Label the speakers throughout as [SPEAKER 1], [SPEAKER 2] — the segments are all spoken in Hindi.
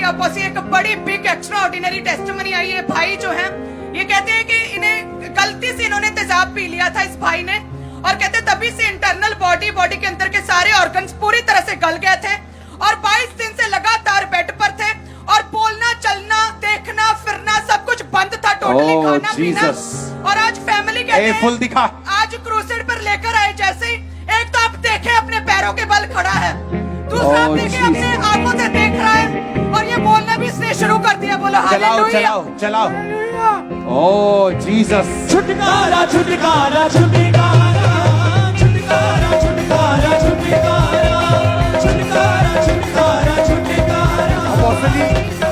[SPEAKER 1] अपोसी एक बड़ी बिग एक्स्ट्रा ऑर्डिनरी टेस्टिमनी आई है। भाई जो है ये कहते हैं कि इन्हें गलती से इन्होंने तेजाब पी लिया था इस भाई ने, और कहते तभी से इंटरनल बॉडी के अंदर के सारे ऑर्गन्स पूरी तरह से गल गए थे और 22 दिन से लगातार बेड पर थे और बोलना चलना देखना फिरना सब कुछ बंद था, टोटली खाना पीना। और आज फैमिली कहते हैं आज क्रूसेड पर लेकर आए। जैसे ही एक तो आप देखे अपने पैरों के बल खड़ा है, दूसरा आप देखे अपने आंखों से देख रहा है और ये बोलना भी इसने शुरू कर दिया। बोलो हालेलुया,
[SPEAKER 2] चलाओ। ओह जीसस,
[SPEAKER 3] छुटकारा छुटकारा छुटकारा छुटकारा छुटकारा छुटकारा छुटकारा छुटकारा छुटकारा।
[SPEAKER 4] बॉसल जी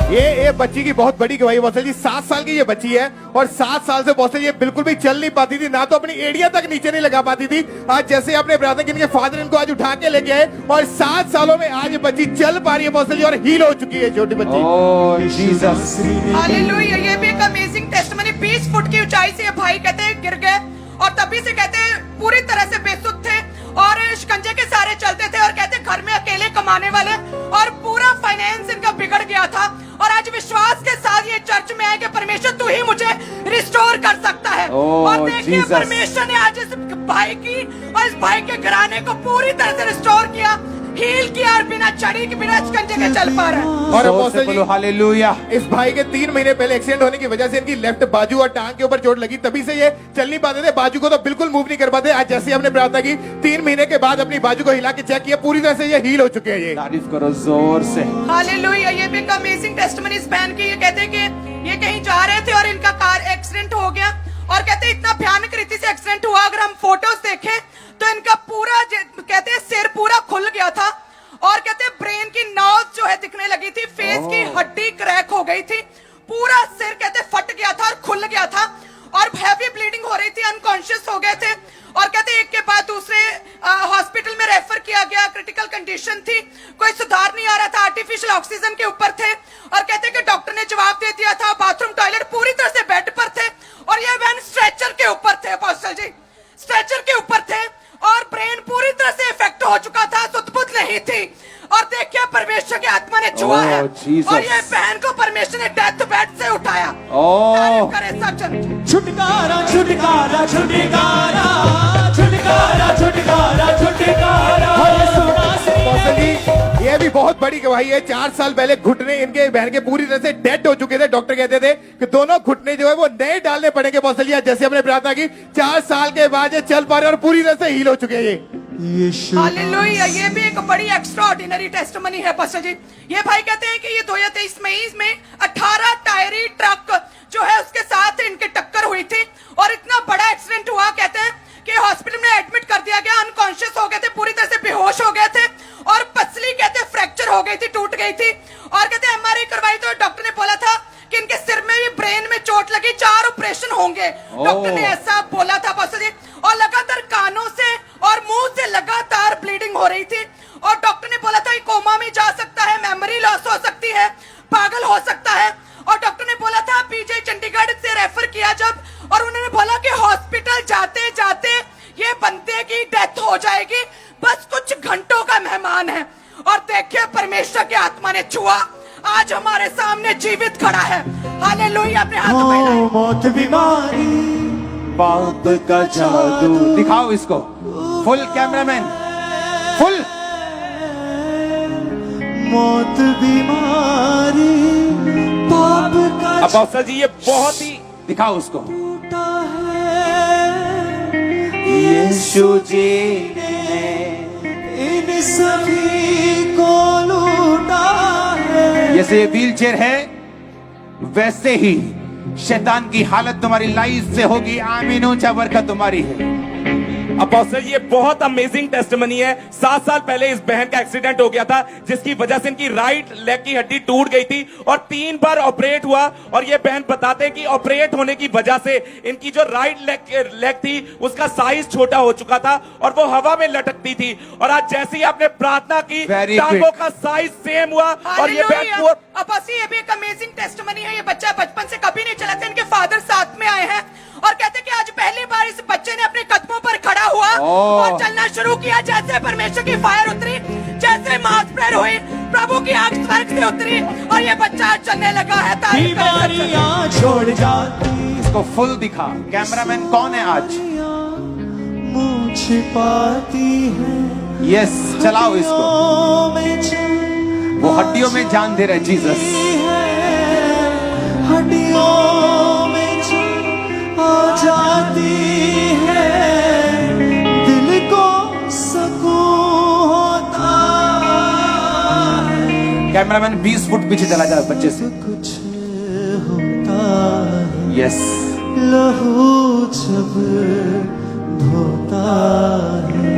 [SPEAKER 4] ये बच्ची की बहुत बड़ी गवाही। बॉसल जी 7 साल की ये बच्ची है और 7 साल से बॉसल ये बिल्कुल भी चल नहीं पाती थी, ना तो अपनी एड़िया तक नीचे नहीं लगा पाती थी। आज जैसे आपने बताया कि इनके फादर इनको आज उठा के लेके आए और 7 सालों में आज ये बच्ची चल पा रही है बॉसल जी और हील हो चुकी है छोटी बच्ची।
[SPEAKER 2] ओह जीसस,
[SPEAKER 1] हालेलुया। ये भी एक अमेजिंग टेस्टिमनी। 20 फुट की ऊंचाई से ये भाई कहते हैं गिर गए और तभी से कहते हैं पूरी तरह से बेसुध थे और शिकंजे के सारे चलते थे और कहते घर में अकेले कमाने वाले और पूरा फाइनेंस इनका बिगड़ गया था। और आज विश्वास के साथ ये चर्च में आए कि परमेश्वर तू ही मुझे रिस्टोर कर सकता है। और देखिए परमेश्वर ने आज इस भाई की और इस भाई के घराने को पूरी तरह से रिस्टोर किया, हील किया और बिना चढ़ी के बिना शिकंजे के चल पा रहे हैं।
[SPEAKER 4] और अपोस्टल जी
[SPEAKER 2] हालेलुया,
[SPEAKER 4] इस भाई के 3 महीने पहले एक्सीडेंट होने की वजह से इनकी लेफ्ट बाजू और टांग के ऊपर चोट लगी, तभी से ये चल नहीं पाते थे, बाजू को तो बिल्कुल मूव नहीं कर पाते। आज जैसे हमने प्रार्थना की 3 महीने के बाद अपनी बाजू को हिला के चेक किया, पूरी तरह से ये हील हो चुके हैं। ये
[SPEAKER 2] तारीफ करो जोर से।
[SPEAKER 1] हालेलुया। ये भी एक अमेजिंग टेस्टिमनी इस बहन की। ये कहते हैं कि ये कहीं जा रहे थे और इनका कार एक्सीडेंट हो गया और कहते इतना भयानक रीति से एक्सीडेंट हुआ, अगर हम फोटोज देखें तो इनका पूरा कहते हैं सिर पूरा खुल गया था और कहते हैं ब्रेन की नॉज जो है दिखने लगी थी, फेस की हड्डी क्रैक हो गई थी, पूरा सिर कहते फट गया था और खुल गया था और हैवी ब्लीडिंग हो रही थी, अनकॉन्शियस हो गए थे और कहते एक के बाद दूसरे हॉस्पिटल में रेफर किया गया, क्रिटिकल कंडीशन थी, कोई सुधार नहीं आ रहा था, आर्टिफिशियल ऑक्सीजन के ऊपर थे और कहते कि डॉक्टर ने जवाब दे दिया था, बाथरूम टॉयलेट पूरी तरह से बेड पर थे और ये वैन स्ट्रेचर के ऊपर थे। अपोस्टल जी स्ट्रेचर के ऊपर थे और ब्रेन पूरी तरह से इफेक्ट हो चुका था, सुध-बुध नहीं थी और देखिए परमेश्वर की आत्मा ने छुआ है और ये बहन को परमेश्वर ने डेथ बेड से उठाया। तारीफ करें सब जन।
[SPEAKER 3] छुटकारा छुटकारा छुटकारा छुटकारा छुटकारा छुटकारा।
[SPEAKER 4] बॉसल जी ये भी बहुत बड़ी गवाही है। 4 साल पहले घुटने इनके बहन के पूरी तरह से डेड हो चुके थे, डॉक्टर कहते थे कि दोनों घुटने जो है वो नए डालने पड़ेंगे। बॉसल जी जैसे हमने प्रार्थना की 4 साल के बाद ये चल पा रहे और पूरी तरह से हील हो चुके हैं ये।
[SPEAKER 1] हालेलुया। ये भी एक बड़ी एक्स्ट्रा ऑर्डिनरी टेस्टिमनी है पास्टर जी। ये भाई कहते हैं कि ये 2023 मई में 18 टायरी ट्रक जो है उसके साथ इनकी टक्कर हुई थी और इतना बड़ा एक्सीडेंट हुआ, कहते हैं कि हॉस्पिटल में एडमिट कर दिया गया, अनकॉन्शियस हो गए थे, पूरी तरह से बेहोश हो गए थे और पसली कहते फ्रैक्चर हो गई थी, टूट गई थी और कहते एमआरआई करवाई तो डॉक्टर ने बोला था कि इनके सिर में भी ब्रेन में चोट लगी, 4 ऑपरेशन होंगे, डॉक्टर ने ऐसा बोला था पास्टर जी। और लगातार कानों से और मुंह से लगातार ब्लीडिंग हो रही थी और डॉक्टर ने बोला था कि कोमा में जा सकता है, मेमोरी लॉस हो सकती है, पागल हो सकता है और डॉक्टर ने बोला था पीजी चंडीगढ़ से रेफर किया जब और उन्होंने बोला कि हॉस्पिटल जाते जाते ये बंदे की डेथ हो जाएगी, बस कुछ घंटों का मेहमान है और देखिए परमेश्वर की आत्मा ने छुआ, आज हमारे सामने जीवित खड़ा है। हालेलुया। अपने हाथ फैलाएं।
[SPEAKER 3] मौत बीमारी
[SPEAKER 2] पाप का जादू। दिखाओ इसको फुल, कैमरामैन फुल।
[SPEAKER 3] मौत बीमारी पाप का
[SPEAKER 2] अपोस्टल जी ये बहुत ही, दिखाओ उसको। यीशु जी ने
[SPEAKER 3] इन सभी को लूटा है।
[SPEAKER 2] जैसे व्हील चेयर है वैसे ही शैतान की हालत तुम्हारी लाइफ से होगी। आमीन। ऊंचा बरकत तुम्हारी है।
[SPEAKER 5] अपोस्टल ये बहुत अमेजिंग टेस्टिमनी है। 7 साल पहले इस बहन का एक्सीडेंट हो गया था जिसकी वजह से इनकी राइट लेग की हड्डी टूट गई थी और 3 बार ऑपरेट हुआ और ये बहन बताते हैं कि ऑपरेट होने की वजह से इनकी जो राइट लेग थी उसका साइज छोटा हो चुका था और वो हवा में लटकती थी और आज जैसे ही आपने प्रार्थना की टांगों का साइज सेम हुआ और ये बहन
[SPEAKER 1] अपोस्टल ये भी एक अमेजिंग टेस्टिमनी है। ये बच्चा बचपन से कभी नहीं चला था, इनके फादर साथ में आए हैं और कहते कि आज पहली बार इस बच्चे ने अपने कदमों पर खड़ा हुआ और चलना शुरू किया। जैसे परमेश्वर की फायर उतरी, जैसे मास प्रेयर हुई, प्रभु की आग स्वर्ग से उतरी और ये बच्चा आज चलने लगा है। तारीफ करें सच्चे।
[SPEAKER 3] बीमारियां छोड़ जाती
[SPEAKER 2] इसको फुल दिखा। कैमरामैन कौन है आज?
[SPEAKER 3] मुँह छिपाती है
[SPEAKER 2] यस, चलाओ इसको।
[SPEAKER 3] में जान
[SPEAKER 2] वो हड्डियों में जान दे रहे जीसस।
[SPEAKER 3] हड्डियों में जान आ जाती है, दिल को सुकून होता है।
[SPEAKER 2] कैमरामैन 20 फुट पीछे चला जाए बच्चे से।
[SPEAKER 3] कुछ होता है
[SPEAKER 2] यस,
[SPEAKER 3] लहू जब धोता है,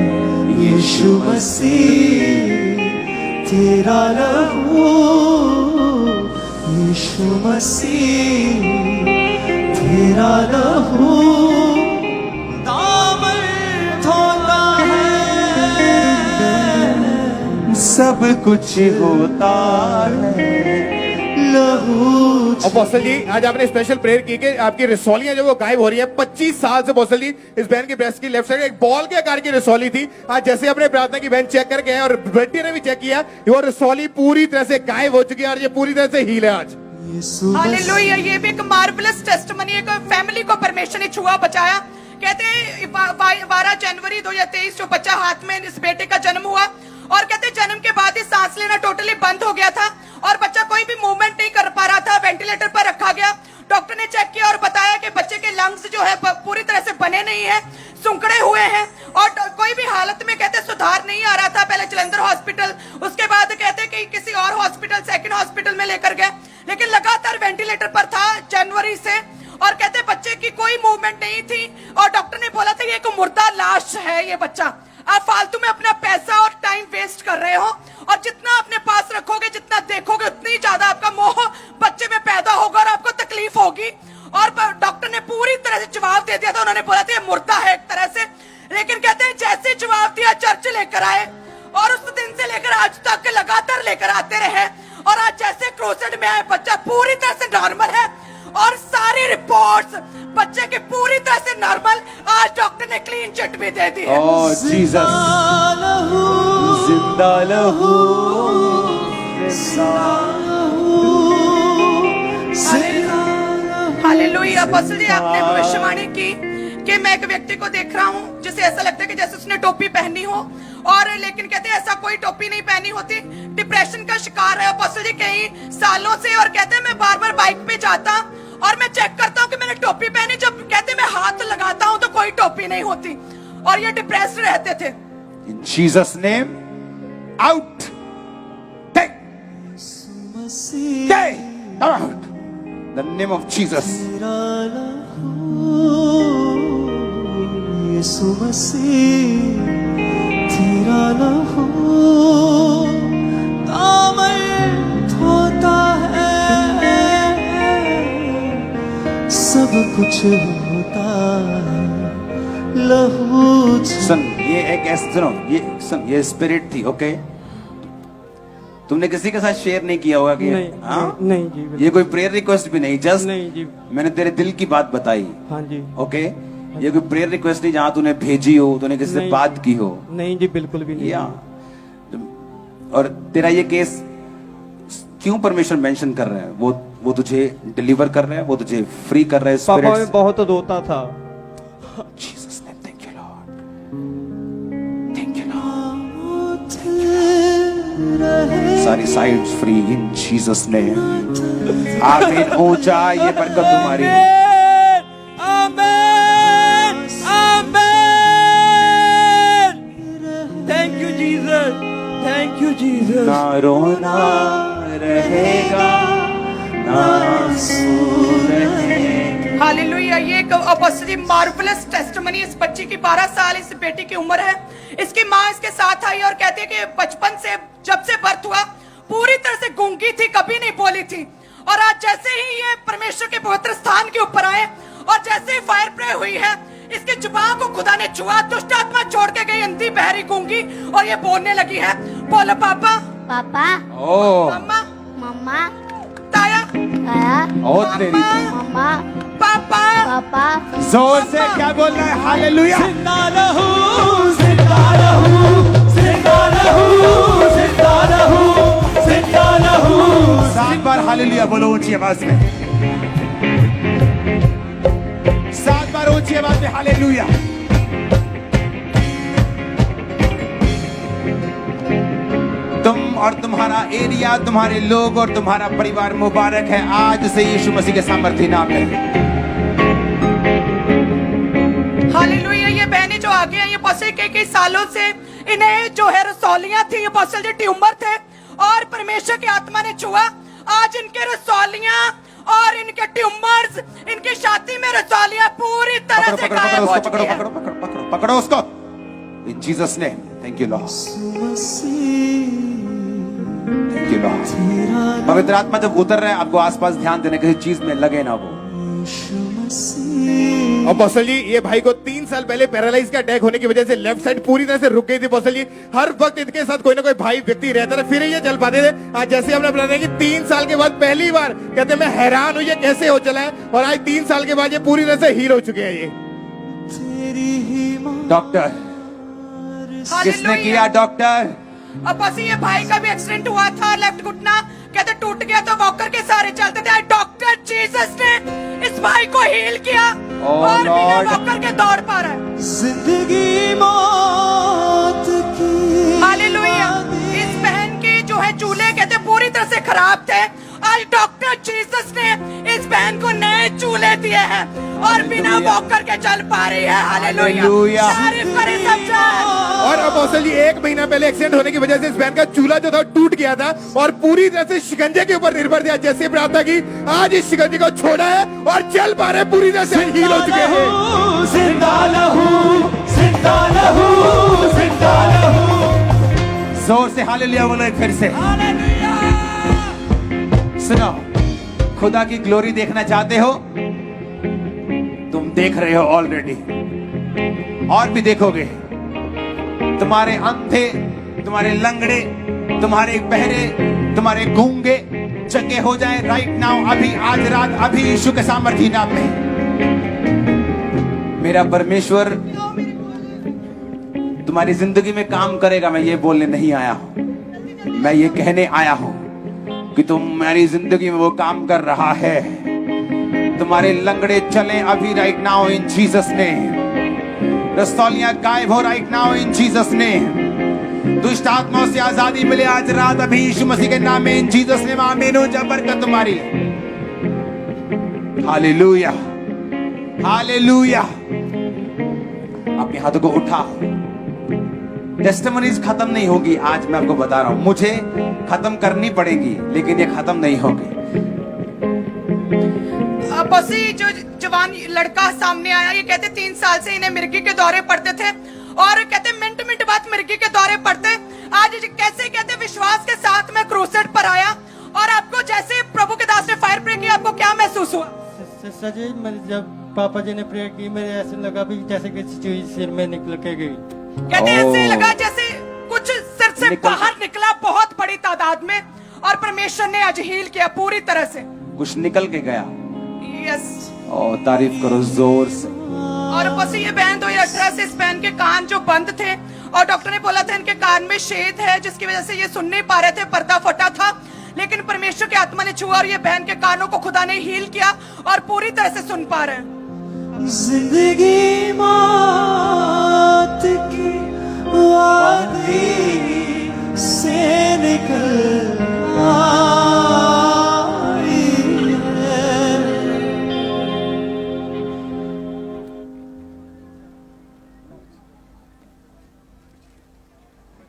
[SPEAKER 3] यीशु मसीह तेरा लहू, यीशु मसीह तेरा लहू दामन धोता है,
[SPEAKER 2] सब कुछ होता है
[SPEAKER 3] लहू
[SPEAKER 4] अपोस्टल जी, आज आपने स्पेशल प्रेयर की कि आपकी रिसोलियां जो वो गायब हो रही है। 25 साल से अपोस्टल जी इस बहन की ब्रेस्ट की लेफ्ट साइड एक बॉल के आकार की रिसोली थी। आज जैसे आपने प्रार्थना की बहन चेक करके आए और बेटी ने भी चेक किया, वो रिसोली पूरी तरह से गायब हो चुकी है और ये पूरी तरह से हील है आज।
[SPEAKER 3] यीशु
[SPEAKER 1] हालेलुया। ये भी एक मार्वलस टेस्टिमनी है। एक फैमिली को परमेश्वर ने छुआ, बचाया। कहते हैं 12 जनवरी 2023 जो बच्चा हाथ में इस बेटे का जन्म हुआ और कहते हैं जन्म के बाद ही सांस लेना टोटली बंद हो गया था और बच्चा कोई भी मूवमेंट नहीं कर पा रहा था। वेंटिलेटर पर रखा गया। डॉक्टर ने चेक किया और बताया कि बच्चे के लंग्स जो है पूरी तरह से बने नहीं है, सुंकड़े हुए हैं और कोई भी हालत में कहते सुधार नहीं आ रहा था। पहले जलंधर हॉस्पिटल, उसके बाद कहते कि किसी और हॉस्पिटल, सेकंड हॉस्पिटल में लेकर गए, लेकिन लगातार वेंटिलेटर पर था जनवरी से और कहते बच्चे की कोई मूवमेंट नहीं थी और डॉक्टर ने बोला था कि एक मुर्दा लाश है ये बच्चा। आप फालतू में अपना पैसा और टाइम वेस्ट कर रहे हो और जितना अपने पास रखोगे, जितना देखोगे, उतनी ज्यादा आपका मोह बच्चे में पैदा होगा और आपको तकलीफ होगी। और डॉक्टर ने पूरी तरह से जवाब दे दिया था। उन्होंने बोला था ये मुर्दा है एक तरह से, लेकिन कहते हैं जैसे जवाब दिया चर्च लेकर आए और उस दिन से लेकर आज तक लगातार लेकर आते रहे और आज जैसे क्रोसेड में आए बच्चा पूरी तरह से नॉर्मल है और सारी रिपोर्ट्स बच्चे की पूरी तरह से नॉर्मल। आज डॉक्टर ने क्लीन चिट भी दे दी है।
[SPEAKER 2] ओह जीसस,
[SPEAKER 3] लहू
[SPEAKER 2] जिंदा लहू,
[SPEAKER 1] हालेलुया। अपोस्टल जी, आपने भविष्यवाणी की कि मैं एक व्यक्ति को देख रहा हूँ जिसे ऐसा लगता है कि जैसे उसने टोपी पहनी हो और लेकिन कहते हैं ऐसा कोई टोपी नहीं पहनी होती। डिप्रेशन का शिकार है अपोस्टल जी कई सालों से और कहते हैं मैं बार बार बाइक पे जाता और मैं चेक करता हूँ कि मैंने टोपी पहनी, जब कहते मैं हाथ लगाता हूँ तो कोई टोपी नहीं होती और ये डिप्रेस्ड रहते थे।
[SPEAKER 2] In Jesus' name, out, take, out, the name of Jesus.
[SPEAKER 3] यीशु मसीह तेरा लहू दामन धोता है, सब कुछ होता है लहू
[SPEAKER 2] सुन, ये एक ऐसा सुनो, ये स्पिरिट थी, ओके? तुमने किसी के साथ शेयर नहीं किया होगा कि
[SPEAKER 6] नहीं,
[SPEAKER 2] हाँ?
[SPEAKER 6] नहीं जी,
[SPEAKER 2] ये कोई प्रेयर रिक्वेस्ट भी नहीं, जस्ट
[SPEAKER 6] नहीं जी।
[SPEAKER 2] मैंने तेरे दिल की बात बताई,
[SPEAKER 6] हाँ जी।
[SPEAKER 2] ओके? ये कोई प्रेयर रिक्वेस्ट नहीं जहां तूने भेजी हो, तूने किसी से
[SPEAKER 6] नहीं।
[SPEAKER 2] बात की हो,
[SPEAKER 6] नहीं जी, बिल्कुल भी नहीं।
[SPEAKER 2] या और तेरा ये केस क्यों परमेश्वर मेंशन कर रहा है? वो तुझे डिलीवर कर रहा है, वो तुझे फ्री कर रहा है
[SPEAKER 6] पापा
[SPEAKER 2] स्पिरिट
[SPEAKER 6] में बहुत रोता था।
[SPEAKER 2] Jesus name, thank you Lord, thank you Lord. सारी sides free in Jesus name. आमीन। ऊंचा ये बरकत तुम्हारी।
[SPEAKER 6] Amen, amen. Thank you Jesus, thank you Jesus.
[SPEAKER 2] ना रोना रहेगा, ना आंसू रहेगा।
[SPEAKER 1] हालेलुया। ये एक अपोस्टली मार्वलस टेस्टिमनी। इस बच्ची की 12 साल इस बेटी की उम्र है। इसकी माँ इसके साथ आई और कहती है कि बचपन से जब से बर्थ हुआ पूरी तरह से गूंगी थी, कभी नहीं बोली थी और आज जैसे ही ये परमेश्वर के पवित्र स्थान के ऊपर आए और जैसे ही फायर प्रे हुई है, इसके जुबान को खुदा ने छुआ, दुष्ट आत्मा छोड़ के गई, अंधी बहरी गूंगी और ये बोलने लगी है। बोलो पापा,
[SPEAKER 7] पापा,
[SPEAKER 2] ओ
[SPEAKER 1] मम्मा,
[SPEAKER 7] मम्मा,
[SPEAKER 1] ताया,
[SPEAKER 7] ताया,
[SPEAKER 2] ओ तेरी
[SPEAKER 7] मम्मा,
[SPEAKER 1] पापा,
[SPEAKER 7] पापा।
[SPEAKER 2] जोर से क्या बोल रहा है? हालेलुया।
[SPEAKER 3] जिंदा रहू, जिंदा रहू, जिंदा रहू, जिंदा रहू, जिंदा
[SPEAKER 2] हालेलुया बोलो ऊंची आवाज में, 7 बार ऊंची आवाज में हालेलुया। तुम और तुम्हारा एरिया, तुम्हारे लोग और तुम्हारा परिवार मुबारक है आज से यीशु मसीह के सामर्थी नाम में।
[SPEAKER 1] हालेलुया। ये बहनें जो आगे हैं, ये पॉस्टल कई सालों से इन्हें जो है रसौलियां थी, ये पॉस्टल जो ट्यूमर थे, और परमेश्वर की आत्मा ने छुआ। आज इनके रसौलियां और इनके ट्यूमर्स, इनकी छाती में रसौलियां पूरी तरह से गायब हो चुकी हैं।
[SPEAKER 2] पकड़ो उसको इन Jesus name. Thank you Lord, thank you Lord. पवित्र आत्मा जब उतर रहा है, आपको आसपास ध्यान देने किसी चीज में लगे ना वो।
[SPEAKER 4] और बॉसल जी, ये भाई को 3 साल पहले पैरालाइज का अटैक होने की वजह से लेफ्ट साइड पूरी तरह से रुक गई थी। बॉसल जी, हर वक्त इनके साथ कोई ना कोई भाई व्यक्ति रहता था, फिर ये चल पाते थे। आज जैसे हमने बताया कि 3 साल के बाद पहली बार कहते मैं हैरान हूं ये कैसे हो चला है, और आज 3 साल के बाद ये पूरी तरह से हील हो चुके हैं। ये
[SPEAKER 2] डॉक्टर किसने किया? डॉक्टर।
[SPEAKER 1] अब बस ये भाई का भी एक्सीडेंट हुआ था, लेफ्ट घुटना कहते टूट गया, तो वॉकर के सहारे चलते थे। डॉक्टर जीसस ने इस भाई को हील किया और बिना वॉकर के दौड़ पा रहा है।
[SPEAKER 3] जिंदगी मौत की
[SPEAKER 1] हालेलुया। इस बहन के जो है चूल्हे कहते पूरी तरह से खराब थे, आज डॉक्टर जीसस ने इस बहन को नए चूल्हे दिए हैं और बिना वॉकर के चल पा रही है। हालेलुया। तारीफ करें सब जन।
[SPEAKER 4] और अब बॉसल जी, 1 महीना पहले एक्सीडेंट होने की वजह से इस बहन का चूल्हा जो था टूट गया था और पूरी तरह से शिकंजे के ऊपर निर्भर था। जैसे प्रार्थना की, आज इस शिकंजे को छोड़ा है और चल पा रहे, पूरी तरह से हील हो चुके हैं।
[SPEAKER 3] जिंदा लहू, जिंदा लहू, जिंदा लहू।
[SPEAKER 2] जोर से हालेलुया बोलो एक फिर से। सुनो, खुदा की ग्लोरी देखना चाहते हो? तुम देख रहे हो ऑलरेडी, और भी देखोगे। तुम्हारे अंधे, तुम्हारे लंगड़े, तुम्हारे बहरे, तुम्हारे गूंगे चंगे हो जाए राइट नाउ, अभी, आज रात, अभी यीशु के सामर्थी नाम में। मेरा परमेश्वर तुम्हारी जिंदगी में काम करेगा। मैं ये बोलने नहीं आया हूं, मैं ये कहने आया हूं कि तुम्हारी जिंदगी में वो काम कर रहा है। तुम्हारे लंगड़े चले अभी राइट नाउ इन जीसस ने। रसौलियां गायब हो राइट नाउ इन जीसस ने। दुष्ट आत्माओं से आजादी मिले आज रात, अभी यीशु मसीह के नाम में इन जीसस ने। आमीन हो जा बरकत तुम्हारी। Hallelujah, hallelujah. अपने हाथों को उठा। टेस्टिमनीज खत्म नहीं होगी, आज मैं आपको बता रहा हूं। मुझे खत्म करनी पड़ेगी, लेकिन ये खत्म नहीं होगी।
[SPEAKER 1] बस ये जो जवान लड़का सामने आया, ये कहते 3 साल से इन्हें मिर्गी के दौरे पड़ते थे और कहते मिनट बाद मिर्गी के दौरे पड़ते। आज कैसे कहते विश्वास के साथ में क्रूसेड पर आया, और आपको जैसे प्रभु के दास ने फायर प्रे किया, आपको क्या महसूस हुआ?
[SPEAKER 6] सर जी, जब पापा जी ने प्रेयर की, मुझे ऐसे लगा भी जैसे किसी चीज सिर में निकल के गई।
[SPEAKER 1] कहते ऐसे लगा जैसे कुछ सिर से बाहर निकला बहुत बड़ी तादाद में, और परमेश्वर ने आज हील किया पूरी तरह से।
[SPEAKER 2] कुछ निकल के गया।
[SPEAKER 1] यस।
[SPEAKER 2] और तारीफ करो जोर से।
[SPEAKER 1] और बस ये बहन 2018 से इस बहन के कान जो बंद थे, और डॉक्टर ने बोला था इनके कान में छेद है, जिसकी वजह से ये सुन नहीं पा रहे थे, पर्दा फटा था। लेकिन परमेश्वर की आत्मा ने छुआ और ये बहन के कानों को खुदा ने हील किया और पूरी तरह से सुन पा रहे हैं।
[SPEAKER 3] जिंदगी मौत की वादी से निकल आई है।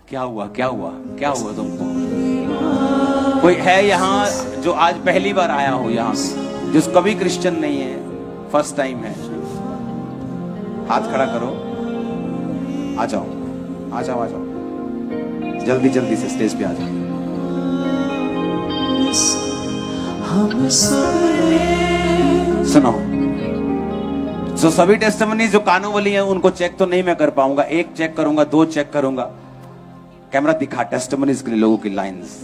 [SPEAKER 2] क्या हुआ, क्या हुआ, क्या हुआ तुमको? कोई है यहाँ जो आज पहली बार आया हो यहाँ, जिस कभी क्रिश्चियन नहीं है, फर्स्ट टाइम है? हाथ खड़ा करो। आ जाओ, आ जाओ, आ जाओ, जल्दी जल्दी से स्टेज पे आ जाओ। सुनो, जो सभी टेस्टिमनी जो कानों वाली हैं उनको चेक तो नहीं मैं कर पाऊंगा, 1 चेक करूंगा, 2 चेक करूंगा। कैमरा दिखा टेस्टिमनीज के लिए लोगों की लाइंस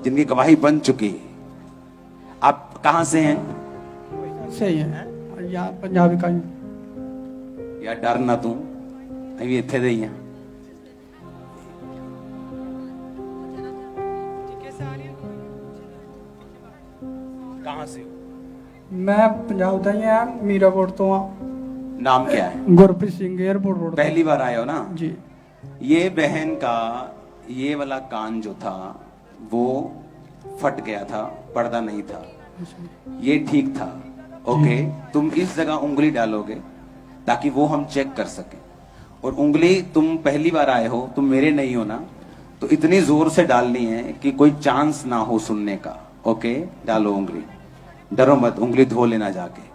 [SPEAKER 2] जिनकी गवाही बन चुकी। आप कहां से हैं?
[SPEAKER 6] सही है, यहाँ पंजाबी का
[SPEAKER 2] यार डरना तू अभी इत्थे दे ही हैं।
[SPEAKER 5] कहाँ से हो?
[SPEAKER 6] मैं पंजाब ਦਾ ਹੀ ਆ ਮੀਰਾਕੋਟ ਤੋਂ ਆ
[SPEAKER 2] नाम क्या है?
[SPEAKER 6] ਗੁਰਪ੍ਰੀਤ ਸਿੰਘ 에어ਪੋਰਟ रोड
[SPEAKER 2] पहली बार आए हो ना?
[SPEAKER 6] जी
[SPEAKER 2] ये बहन का ये वाला कान जो था वो फट गया था, पर्दा नहीं था, ये ठीक था। ओके, तुम इस जगह उंगली डालोगे ताकि वो हम चेक कर सके। और उंगली तुम पहली बार आए हो, तुम मेरे नहीं हो ना, तो इतनी जोर से डालनी है कि कोई चांस ना हो सुनने का। ओके, डालो उंगली, डरो मत, उंगली धो लेना जाके,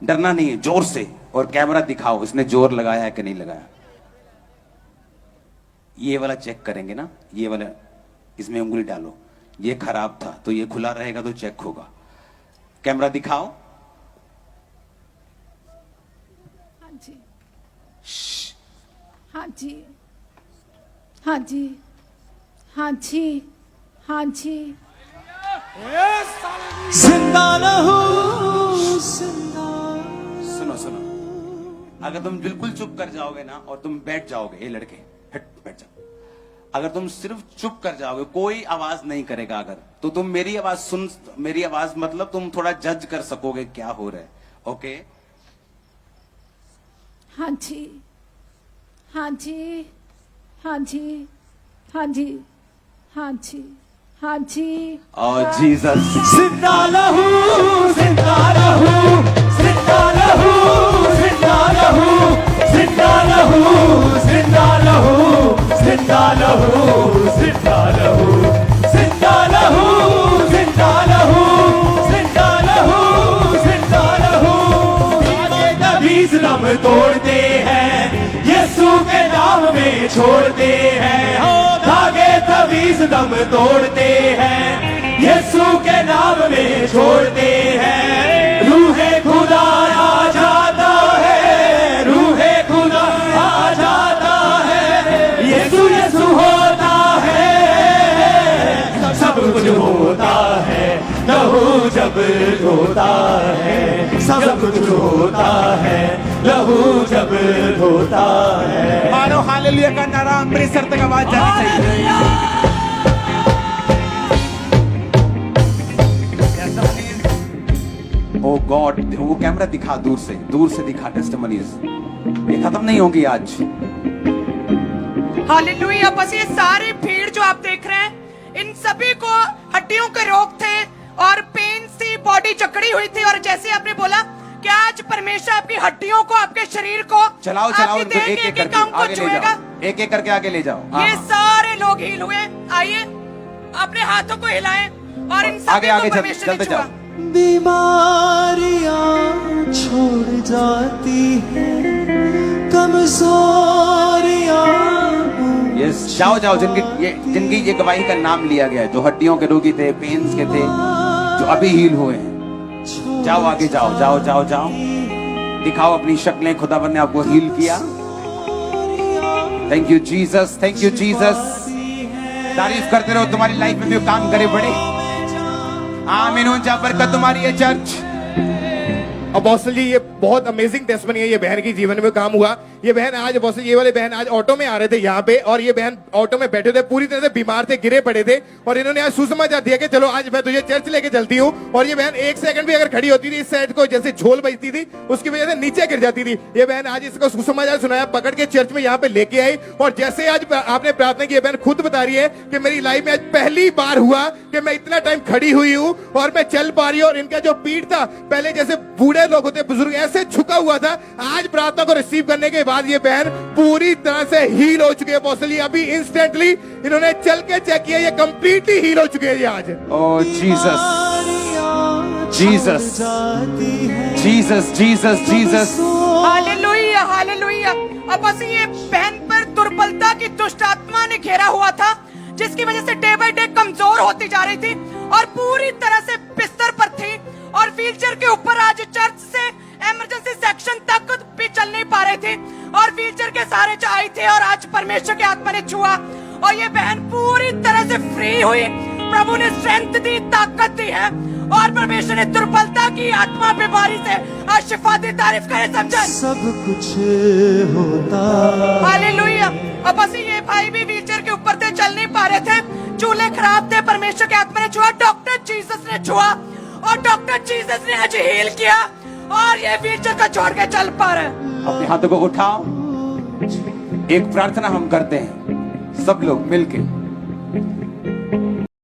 [SPEAKER 2] डरना नहीं है, जोर से। और कैमरा दिखाओ इसने जोर लगाया है कि नहीं लगाया। ये वाला चेक करेंगे ना, ये वाला, इसमें उंगली डालो, ये खराब था तो ये खुला रहेगा तो चेक होगा। कैमरा दिखाओ।
[SPEAKER 1] हाँ जी, हाँ जी, हाँ जी, हाँ जी, हाँ जी।
[SPEAKER 3] जिंदा रहूं जिंदा
[SPEAKER 2] सुनो सुनो, अगर तुम बिल्कुल चुप कर जाओगे ना और तुम बैठ जाओगे, ये लड़के हट बैठ जाओ, अगर तुम सिर्फ चुप कर जाओगे, कोई आवाज नहीं करेगा अगर, तो तुम मेरी आवाज सुन, मेरी आवाज मतलब तुम थोड़ा जज कर सकोगे क्या हो रहा है। ओके,
[SPEAKER 1] हाँ जी, हाँ जी, हाँ जी, हाँ जी, हाँ जी, हाँ जी।
[SPEAKER 2] और जीसस,
[SPEAKER 3] जिंदा रहूं जिंदा रहूं जिंदा रहूं जिंदा रहूं जिंदा रहूं जिंदा रहूं जिंदा रहूं जिंदा रहूं जिंदा रहूं जिंदा रहूं जिंदा रहूं जिंदा रहूं। धागे तवीज़ दम तोड़ते हैं, यीशु के नाम में छोड़ते हैं। हो धागे तवीज़ दम तोड़ते हैं, यीशु के नाम में छोड़ते हैं। रूहे खुदा आ जाता है, रूहे खुदा आ जाता है, यीशु यीशु होता है, सब कुछ होता है। लहू जब धोता है, सब कुछ होता है। लहू जब धोता है।
[SPEAKER 2] मानो हालेलुया का नारा अमृतसर तक आवाज जानी चाहिए। ओ गॉड, वो कैमरा दिखा, दूर से दिखा टेस्टिमनीज, ये खत्म नहीं होगी आज।
[SPEAKER 1] हालेलुया। बस ये सारी भीड़ जो आप देख रहे हैं, इन सभी को हड्डियों के रोग थे और पेन से बॉडी जकड़ी हुई थी। और जैसे आपने बोला कि आज परमेश्वर आपकी हड्डियों को, आपके शरीर को,
[SPEAKER 2] चलाओ
[SPEAKER 1] आपके
[SPEAKER 2] इनको
[SPEAKER 1] देह के
[SPEAKER 2] एक एक
[SPEAKER 1] एक-एक अंग
[SPEAKER 2] करके
[SPEAKER 1] को
[SPEAKER 2] आगे ले
[SPEAKER 1] छुएगा।
[SPEAKER 2] जाओ, एक एक करके आगे ले जाओ।
[SPEAKER 1] ये सारे लोग हील हुए। आइए अपने हाथों को हिलाएं और इन सभी
[SPEAKER 2] आगे
[SPEAKER 1] को परमेश्वर ने
[SPEAKER 2] चलते
[SPEAKER 1] छुआ।
[SPEAKER 2] जाओ।
[SPEAKER 3] बीमारियां छोड़ जाती है, कमजोरियां
[SPEAKER 2] यस, जाओ जिनकी ये गवाही का नाम लिया गया है, जो हड्डियों के रोगी थे, पेन्स के थे, जो अभी हील हुए हैं, जाओ आगे जाओ, दिखाओ अपनी शक्लें, खुदावंद ने आपको हील किया। Thank you Jesus, thank you Jesus. तारीफ करते रहो, तुम्हारी लाइफ में भी काम करे बड़े। आमीन। ऊंचा बरकत तुम्हारी है चर्च।
[SPEAKER 4] अपोस्टल जी, ये बहुत अमेजिंग टेस्टमनी है। ये बहन की जीवन में काम हुआ। ये बहन आज, अपोस्टल ये वाले बहन आज ऑटो में आ रहे थे यहाँ पे, और ये बहन ऑटो में बैठे थे, पूरी तरह से बीमार थे, गिरे पड़े थे, और इन्होंने आज सुसमाचार दिया कि चलो आज मैं तुझे चर्च लेके चलती हूँ। और ये बहन एक सेकंड भी अगर खड़ी होती थी, इस साइड को जैसे झोल बजती थी, उसकी वजह से नीचे गिर जाती थी। ये बहन आज इसको सुसमाचार सुनाया, पकड़ के चर्च में यहाँ पे लेके आई। और जैसे आज आपने प्रार्थना की, बहन खुद बता रही है कि मेरी लाइफ में आज पहली बार हुआ कि मैं इतना टाइम खड़ी हुई हूँ और मैं चल पा रही हूँ। और इनका जो पीठ था, पहले जैसे बूढ़े लोग होते, बुजुर्ग, ऐसे झुका हुआ था, आज प्रार्थना को रिसीव करने के बाद ये बहन पूरी तरह से हील हो चुके हैं। अपोस्टल, अभी इंस्टेंटली इन्होंने चल के चेक किया, ये कंप्लीटली हील हो चुके हैं ये आज।
[SPEAKER 2] Oh Jesus, Jesus, Jesus, Jesus, Jesus.
[SPEAKER 1] Hallelujah, hallelujah. अब बस ये बहन पर दुर्बलता की दुष्ट आत्मा ने घेरा हुआ था, जिसकी वजह से डे बाय डे कमजोर होती जा रही थी और पूरी तरह से बिस्तर पर थी और व्हीलचेयर के ऊपर आज चर्च से इमरजेंसी सेक्शन तक भी चल नहीं पा रहे थे और व्हीलचेयर के सहारे आई थी। और आज परमेश्वर की आत्मा ने छुआ और ये बहन पूरी तरह से फ्री हुई। प्रभु ने स्ट्रेंथ दी, ताकत दी है और परमेश्वर ने दुर्बलता की आत्मा बीमारी से आज शिफा दी। तारीफ करें समझन।
[SPEAKER 3] सब कुछ होता।
[SPEAKER 1] हालेलुया। अब बस ये भाई भी व्हीलचेयर के ऊपर थे, चल नहीं पा रहे थे, चूल्हे खराब थे, परमेश्वर की आत्मा ने छुआ, डॉक्टर जीसस ने छुआ और डॉक्टर ब्रोकन चीजेस ने आज हील किया और ये व्हीलचेयर को छोड़ के चल पा रहे हैं।
[SPEAKER 2] अपने हाथों को उठाओ, एक प्रार्थना हम करते हैं सब लोग मिलके।